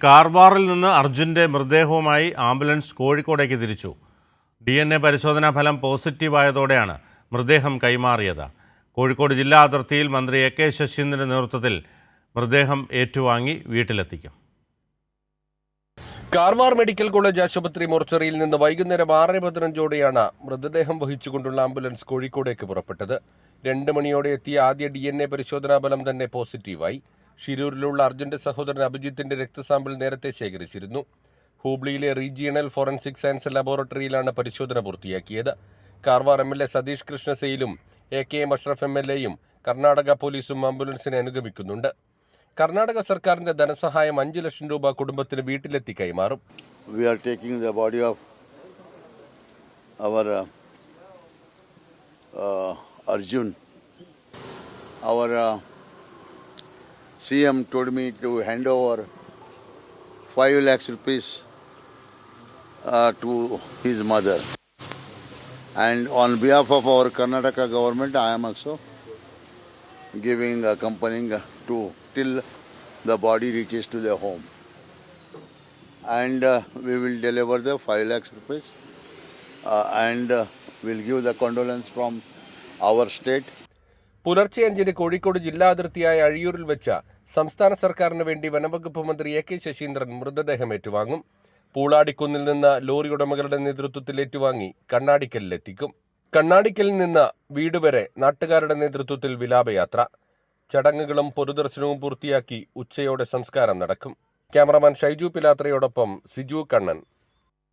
കാർവാറിൽ നിന്ന് അർജുൻ്റെ മൃതദേഹവുമായി ആംബുലൻസ് കോഴിക്കോടേക്ക് തിരിച്ചു. DNA പരിശോധനാ ഫലം പോസിറ്റീവായതോടെയാണ് മൃതദേഹം കൈമാറിയത്. കോഴിക്കോട് ജില്ലാ അതിർത്തിയിൽ മന്ത്രി AK ശശീന്ദ്രൻ്റെ നേതൃത്വത്തിൽ മൃതദേഹം ഏറ്റുവാങ്ങി വീട്ടിലെത്തിക്കും. കാർവാർ മെഡിക്കൽ കോളേജ് ആശുപത്രി മോർച്ചറിയിൽ നിന്ന് വൈകുന്നേരം 6:15 മൃതദേഹം വഹിച്ചുകൊണ്ടുള്ള ആംബുലൻസ് കോഴിക്കോടേക്ക് പുറപ്പെട്ടത്. 2 മണിയോടെ എത്തിയ ആദ്യ DNA പരിശോധനാ ഫലം തന്നെ പോസിറ്റീവായി. ഷിരൂരിലുള്ള അർജുന്റെ സഹോദരൻ അഭിജിത്തിന്റെ രക്തസാമ്പിൾ നേരത്തെ ശേഖരിച്ചിരുന്നു. ഹൂബ്ലിയിലെ റീജിയണൽ ഫോറൻസിക് സയൻസ് ലബോറട്ടറിയിലാണ് പരിശോധന പൂർത്തിയാക്കിയത്. കാർവാർ MLA സതീഷ് കൃഷ്ണസെയിലും AKM അഷ്റഫ് MLAയും കർണാടക പോലീസും ആംബുലൻസിനെ അനുഗമിക്കുന്നുണ്ട്. കർണാടക സർക്കാരിന്റെ ധനസഹായം 5 ലക്ഷം രൂപ കുടുംബത്തിന് വീട്ടിലെത്തി കൈമാറും. We are taking the body of our Arjun. Our CM told me to hand over 5 lakhs rupees to his mother. And on behalf of our Karnataka government, I am also giving, accompanying to till the body reaches to their home. And we will deliver the 5 lakhs rupees and we'll give the condolence from our state. പുലർച്ചെ 5 കോഴിക്കോട് ജില്ലാ അതിർത്തിയായ അഴിയൂരിൽ വെച്ച സംസ്ഥാന സർക്കാരിന് വേണ്ടി വനംവകുപ്പ് മന്ത്രി AK Saseendran മൃതദേഹം ഏറ്റുവാങ്ങും. പൂളാടിക്കുന്നിൽ നിന്ന് ലോറി ഉടമകളുടെ നേതൃത്വത്തിൽ ഏറ്റുവാങ്ങി കണ്ണാടിക്കലിലെത്തിക്കും. കണ്ണാടിക്കലിൽ നിന്ന് വീട് വരെ നാട്ടുകാരുടെ നേതൃത്വത്തിൽ വിലാപയാത്ര. ചടങ്ങുകളും പൊതുദർശനവും പൂർത്തിയാക്കി ഉച്ചയോടെ സംസ്കാരം നടക്കും. ക്യാമറമാൻ ഷൈജു പിലാത്രയോടൊപ്പം സിജു കണ്ണൻ.